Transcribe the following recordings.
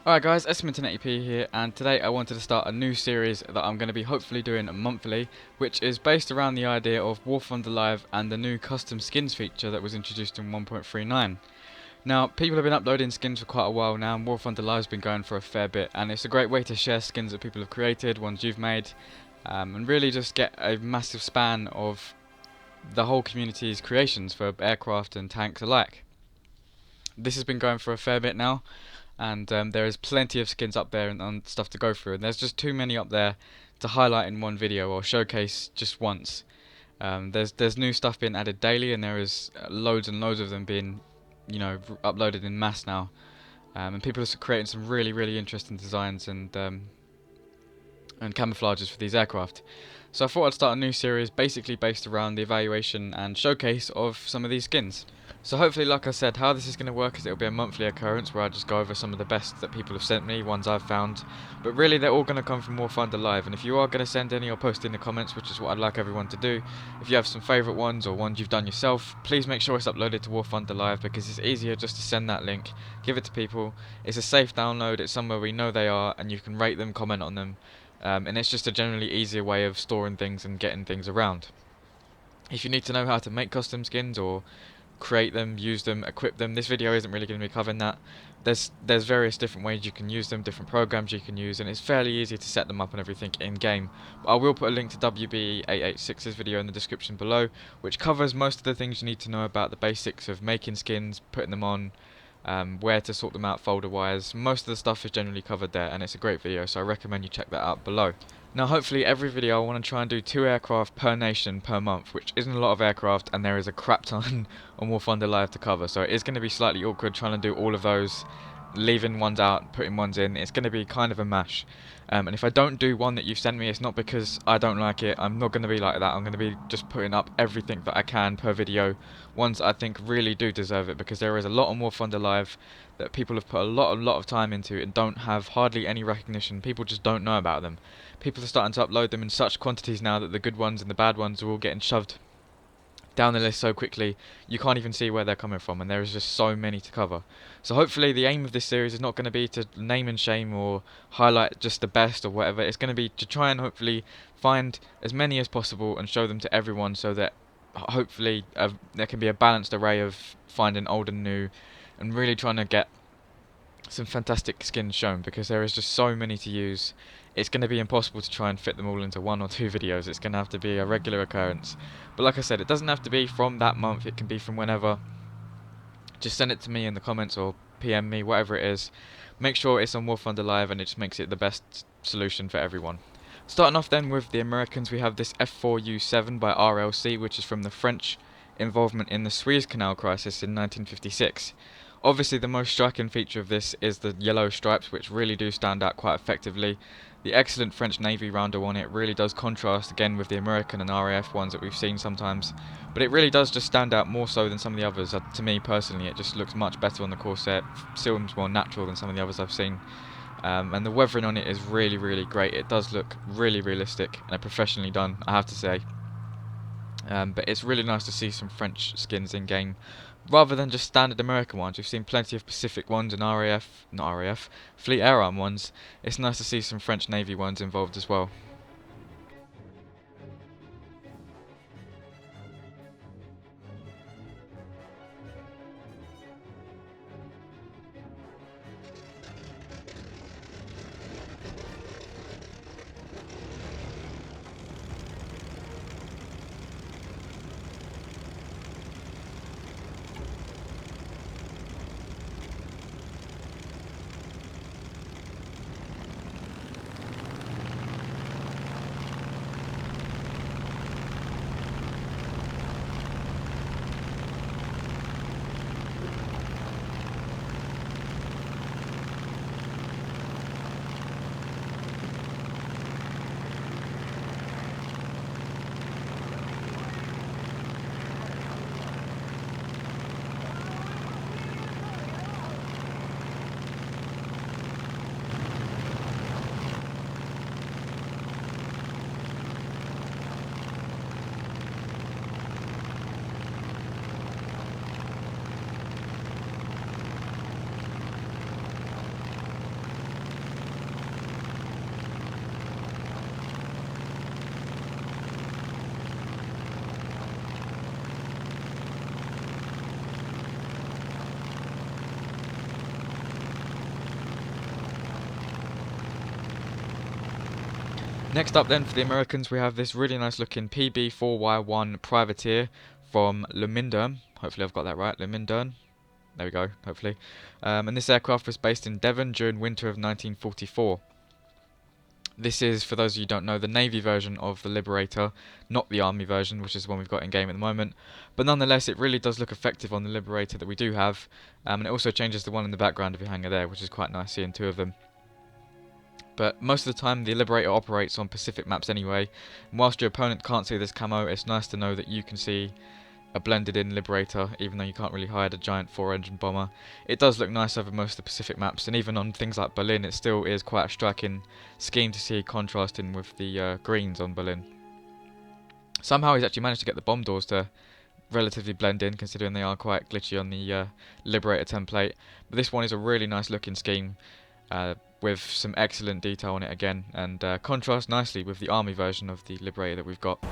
Alright guys, Esminton80p here, and today I wanted to start a new series that I'm going to be hopefully doing monthly, which is based around the idea of War Thunder Live and the new custom skins feature that was introduced in 1.39. Now, people have been uploading skins for quite a while now, and War Thunder Live's been going for a fair bit, and it's a great way to share skins that people have created, ones you've made, and really just get a massive span of the whole community's creations for aircraft and tanks alike. This has been going for a fair bit now, and there is plenty of skins up there and stuff to go through, and there's just too many up there to highlight in one video or showcase just once. There's new stuff being added daily, and there is loads and loads of them being, uploaded in mass now, and people are creating some really interesting designs and camouflages for these aircraft. So I thought I'd start a new series basically based around the evaluation and showcase of some of these skins. So hopefully, like I said, how this is going to work is it'll be a monthly occurrence where I just go over some of the best that people have sent me, ones I've found. But really they're all going to come from War Thunder Live, and if you are going to send any or post in the comments, which is what I'd like everyone to do, if you have some favourite ones or ones you've done yourself, please make sure it's uploaded to War Thunder Live, because it's easier just to send that link, give it to people. It's a safe download, it's somewhere we know they are, and you can rate them, comment on them. And it's just a generally easier way of storing things and getting things around. If you need to know how to make custom skins or create them, use them, equip them, this video isn't really going to be covering that. There's various different ways you can use them, different programs you can use, and it's fairly easy to set them up and everything in game. But I will put a link to WBE886's video in the description below, which covers most of the things you need to know about the basics of making skins, putting them on, where to sort them out folder wise. Most of the stuff is generally covered there, and it's a great video, so I recommend you check that out below. Now hopefully every video I want to try and do 2 aircraft per nation per month, which isn't a lot of aircraft, and there is a crap ton on War Thunder Live to cover, so it is going to be slightly awkward trying to do all of those, leaving ones out, putting ones in. It's going to be kind of a mash. And if I don't do one that you've sent me, it's not because I don't like it. I'm not going to be like that. I'm going to be just putting up everything that I can per video, ones I think really do deserve it, because there is a lot on War Thunder Live that people have put a lot of time into and don't have hardly any recognition. People just don't know about them. People are starting to upload them in such quantities now that the good ones and the bad ones are all getting shoved down the list so quickly you can't even see where they're coming from, and there is just so many to cover. So hopefully the aim of this series is not going to be to name and shame or highlight just the best or whatever. It's going to be to try and hopefully find as many as possible and show them to everyone, so that hopefully there can be a balanced array of finding old and new, and really trying to get some fantastic skins shown, because there is just so many to use. It's going to be impossible to try and fit them all into 1 or 2 videos. It's going to have to be a regular occurrence. But like I said, it doesn't have to be from that month, it can be from whenever. Just send it to me in the comments or PM me, whatever it is. Make sure it's on War Thunder Live, and it just makes it the best solution for everyone. Starting off then with the Americans, we have this F4U7 by RLC, which is from the French involvement in the Suez Canal crisis in 1956. Obviously the most striking feature of this is the yellow stripes, which really do stand out quite effectively. The excellent French Navy roundel on it really does contrast again with the American and RAF ones that we've seen sometimes, but it really does just stand out more so than some of the others. To me personally, it just looks much better on the Corsair, seems more natural than some of the others I've seen. And the weathering on it is really great. It does look really realistic and professionally done, I have to say. But it's really nice to see some French skins in game, rather than just standard American ones. We've seen plenty of Pacific ones and Fleet Air Arm ones. It's nice to see some French Navy ones involved as well. Next up then for the Americans, we have this really nice looking PB4Y1 privateer from Lumindern. Hopefully I've got that right, Lumindern. There we go, hopefully. And this aircraft was based in Devon during winter of 1944. This is, for those of you who don't know, the Navy version of the Liberator, not the Army version, which is the one we've got in game at the moment. But nonetheless, it really does look effective on the Liberator that we do have. And it also changes the one in the background of your hangar there, which is quite nice seeing two of them. But most of the time, the Liberator operates on Pacific maps anyway. And whilst your opponent can't see this camo, it's nice to know that you can see a blended in Liberator, even though you can't really hide a giant 4-engine bomber. It does look nice over most of the Pacific maps, and even on things like Berlin, it still is quite a striking scheme to see contrasting with the greens on Berlin. Somehow he's actually managed to get the bomb doors to relatively blend in, considering they are quite glitchy on the Liberator template. But this one is a really nice looking scheme, with some excellent detail on it again, and contrasts nicely with the Army version of the Liberator that we've got.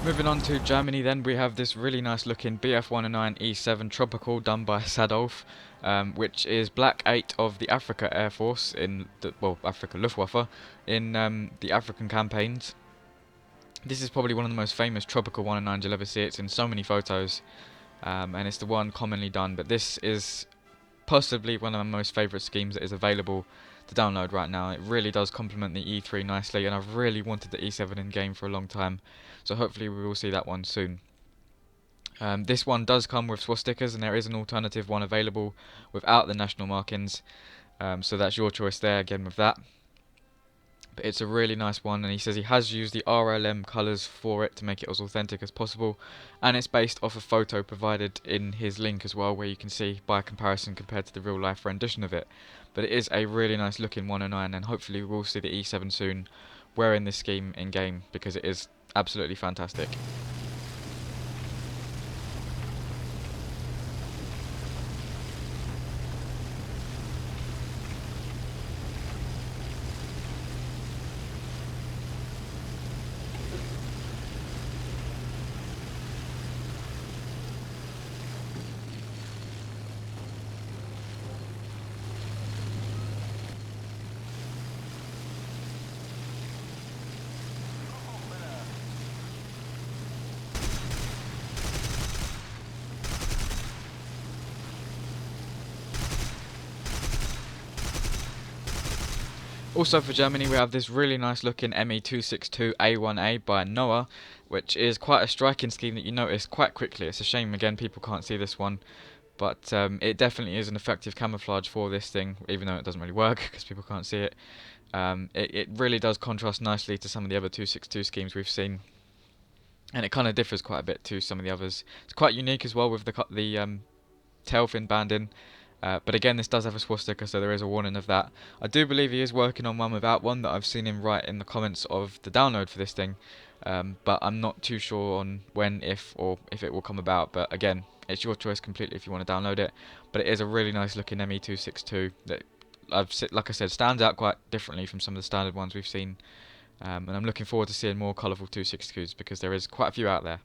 Moving on to Germany then, we have this really nice looking Bf109 E7 Tropical done by Sadolf, which is Black 8 of the Afrika Air Force in the, well, Afrika Luftwaffe in the African campaigns. This is probably one of the most famous Tropical 109s you'll ever see. It's in so many photos, and it's the one commonly done, but this is possibly one of my most favourite schemes that is available to download right now. It really does complement the E3 nicely, and I've really wanted the E7 in game for a long time, so hopefully we will see that one soon. This one does come with swastikas, and there is an alternative one available without the national markings, so that's your choice there again with that. But it's a really nice one, and he says he has used the RLM colours for it to make it as authentic as possible, and it's based off a photo provided in his link as well, where you can see by comparison compared to the real life rendition of it. But it is a really nice looking 109, and hopefully we'll see the E7 soon wearing this scheme in game, because it is absolutely fantastic. Also for Germany, we have this really nice looking ME262A1A by Noah, which is quite a striking scheme that you notice quite quickly. It's a shame again people can't see this one, but it definitely is an effective camouflage for this thing, even though it doesn't really work because people can't see it. It really does contrast nicely to some of the other 262 schemes we've seen, and it kind of differs quite a bit to some of the others. It's quite unique as well with the tail fin banding. But again, this does have a swastika, so there is a warning of that. I do believe he is working on one without one, that I've seen him write in the comments of the download for this thing. But I'm not too sure on when, if it will come about. But again, it's your choice completely if you want to download it. But it is a really nice looking ME262 that, like I said, stands out quite differently from some of the standard ones we've seen. And I'm looking forward to seeing more colourful 262s, because there is quite a few out there.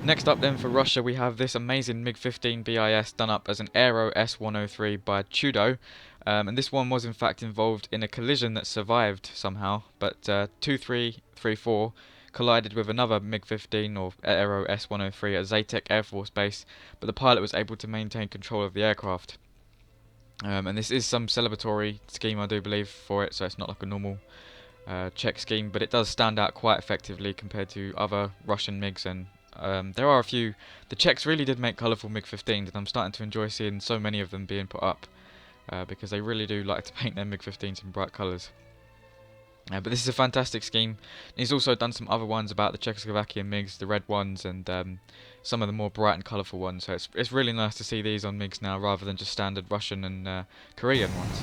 Next up then for Russia we have this amazing MiG-15 BIS done up as an Aero S-103 by Tudo. And this one was in fact involved in a collision that survived somehow, but 2334 collided with another MiG-15 or Aero S-103 at Zatek Air Force Base, but the pilot was able to maintain control of the aircraft. And this is some celebratory scheme, I do believe, for it, so it's not like a normal Czech scheme, but it does stand out quite effectively compared to other Russian MiGs, and there are a few. The Czechs really did make colourful MiG-15s, and I'm starting to enjoy seeing so many of them being put up, because they really do like to paint their MiG-15s in bright colours. But this is a fantastic scheme. He's also done some other ones about the Czechoslovakian MiGs, the red ones, and some of the more bright and colourful ones. So it's really nice to see these on MiGs now, rather than just standard Russian and Korean ones.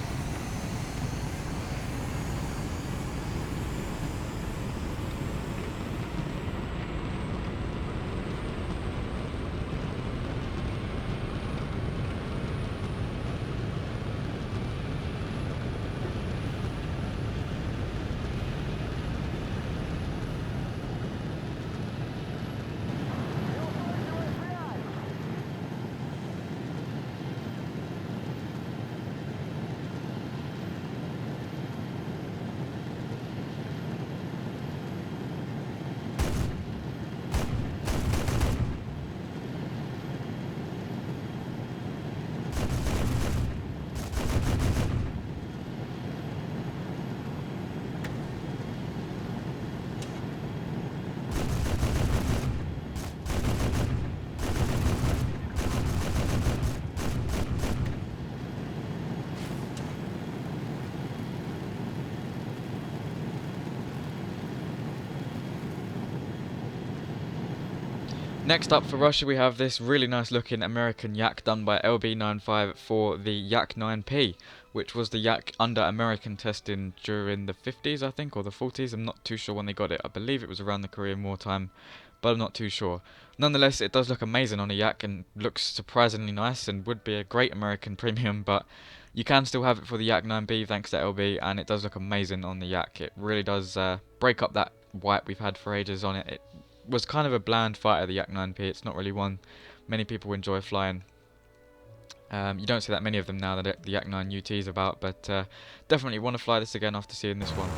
Next up for Russia we have this really nice looking American Yak done by LB95 for the Yak 9P, which was the Yak under American testing during the 50s I think, or the 40s. I'm not too sure when they got it. I believe it was around the Korean War time, but I'm not too sure. Nonetheless, it does look amazing on a Yak and looks surprisingly nice and would be a great American premium, but you can still have it for the Yak 9B thanks to LB, and it does look amazing on the Yak. It really does break up that white we've had for ages on it. It was kind of a bland fighter, the Yak 9P. It's not really one many people enjoy flying. You don't see that many of them now that the Yak 9 UT is about, but definitely want to fly this again after seeing this one.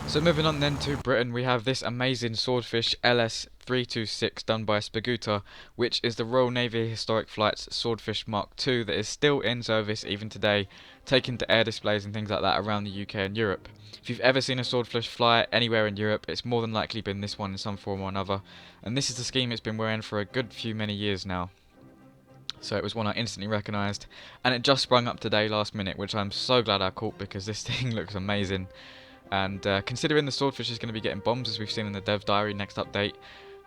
So moving on then to Britain, we have this amazing Swordfish LS326 done by Spaguta, which is the Royal Navy Historic Flights Swordfish Mark II that is still in service even today, taken to air displays and things like that around the UK and Europe. If you've ever seen a Swordfish fly anywhere in Europe, it's more than likely been this one in some form or another, and this is the scheme it's been wearing for a good few many years now. So it was one I instantly recognised, and it just sprung up today last minute, which I'm so glad I caught because this thing looks amazing. And considering the Swordfish is going to be getting bombs, as we've seen in the Dev Diary next update,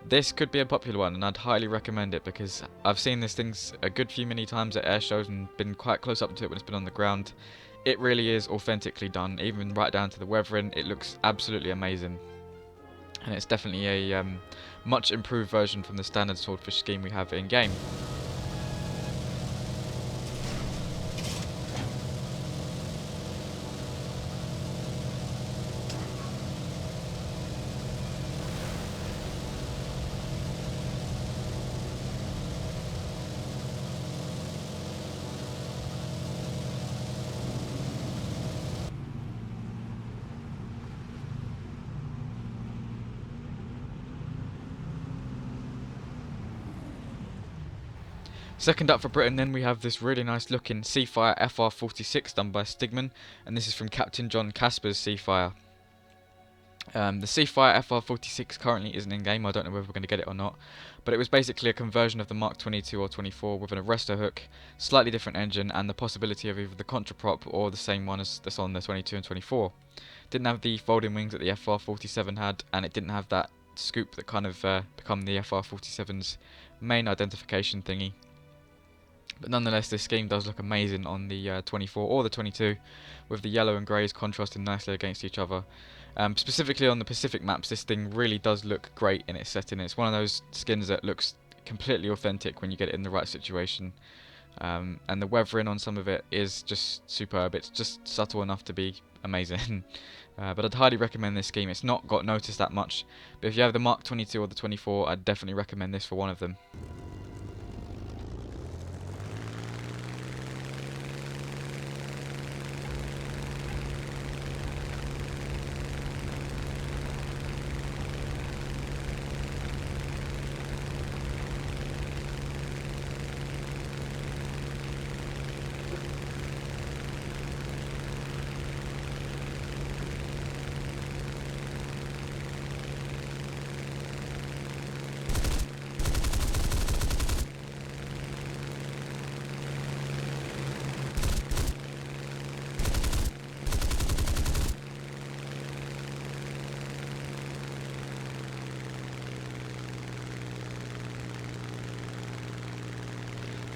this could be a popular one, and I'd highly recommend it because I've seen this thing a good few many times at air shows and been quite close up to it when it's been on the ground. It really is authentically done, even right down to the weathering. It looks absolutely amazing, and it's definitely a much improved version from the standard Swordfish scheme we have in game. Second up for Britain then we have this really nice looking Seafire FR46 done by Stigman, and this is from Captain John Casper's Seafire. The Seafire FR46 currently isn't in game, I don't know whether we're going to get it or not, but it was basically a conversion of the Mark 22 or 24 with an arrestor hook, slightly different engine, and the possibility of either the contraprop or the same one as that's on the 22 and 24. Didn't have the folding wings that the FR47 had, and it didn't have that scoop that kind of become the FR47's main identification thingy. But nonetheless, this scheme does look amazing on the 24 or the 22, with the yellow and greys contrasting nicely against each other. Specifically on the Pacific maps, this thing really does look great in its setting. It's one of those skins that looks completely authentic when you get it in the right situation. And the weathering on some of it is just superb. It's just subtle enough to be amazing. But I'd highly recommend this scheme. It's not got noticed that much, but if you have the Mark 22 or the 24, I'd definitely recommend this for one of them.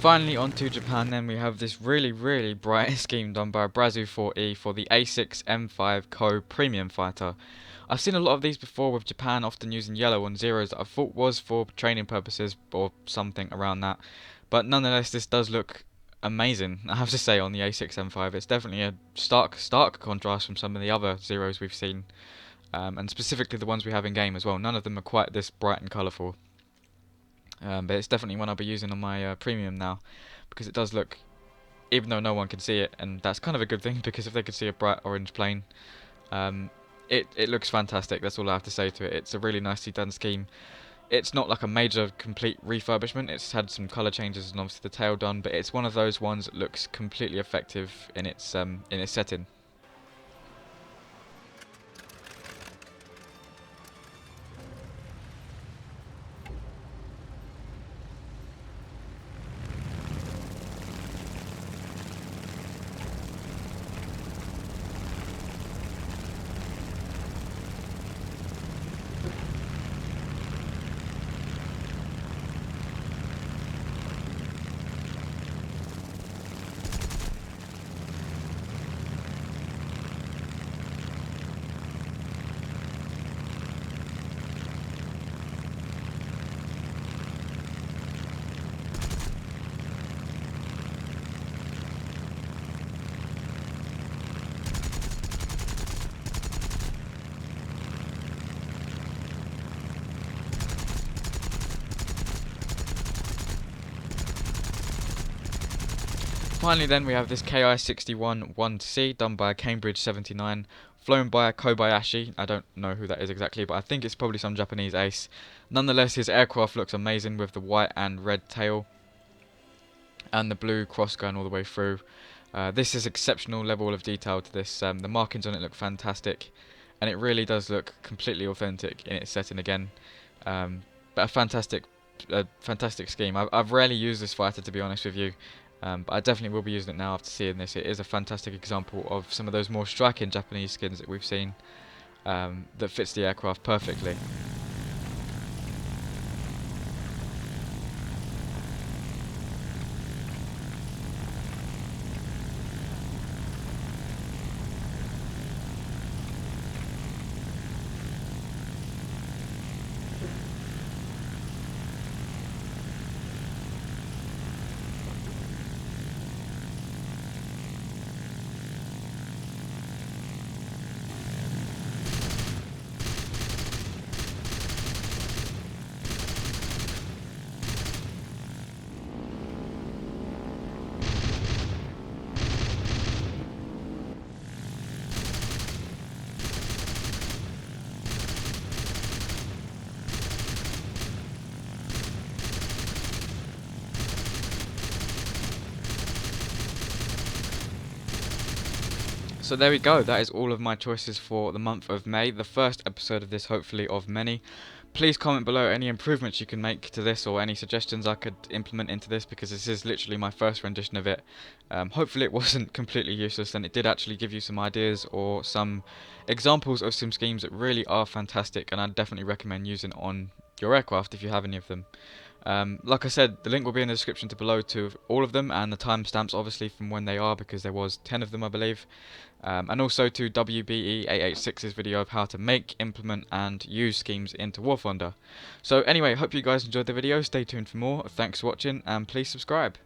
Finally, on to Japan then, we have this really bright scheme done by Brazu 4E for the A6 M5 Co Premium Fighter. I've seen a lot of these before, with Japan often using yellow on zeros that I thought was for training purposes or something around that. But nonetheless, this does look amazing, I have to say, on the A6 M5. It's definitely a stark contrast from some of the other zeros we've seen, and specifically the ones we have in game as well. None of them are quite this bright and colourful. But it's definitely one I'll be using on my premium now, because it does look, even though no one can see it, and that's kind of a good thing, because if they could see a bright orange plane, it looks fantastic. That's all I have to say to it. It's a really nicely done scheme. It's not like a major complete refurbishment. It's had some colour changes and obviously the tail done, but it's one of those ones that looks completely effective in its setting. Finally then, we have this KI-61 1C done by Cambridge 79, flown by Kobayashi. I don't know who that is exactly, but I think it's probably some Japanese ace. Nonetheless, his aircraft looks amazing with the white and red tail and the blue cross going all the way through. This is exceptional level of detail to this. The markings on it look fantastic, and it really does look completely authentic in its setting again. But a fantastic scheme. I've rarely used this fighter, to be honest with you. But I definitely will be using it now after seeing this. It is a fantastic example of some of those more striking Japanese skins that we've seen, that fits the aircraft perfectly. So there we go, that is all of my choices for the month of May, the first episode of this, hopefully of many. Please comment below any improvements you can make to this or any suggestions I could implement into this, because this is literally my first rendition of it. Hopefully it wasn't completely useless and it did actually give you some ideas or some examples of some schemes that really are fantastic, and I'd definitely recommend using on your aircraft if you have any of them. Like I said, the link will be in the description below to all of them, and the timestamps obviously from when they are, because there was 10 of them I believe. And also to WBE886's video of how to make, implement and use schemes into War Thunder. So anyway, hope you guys enjoyed the video, stay tuned for more, thanks for watching and please subscribe.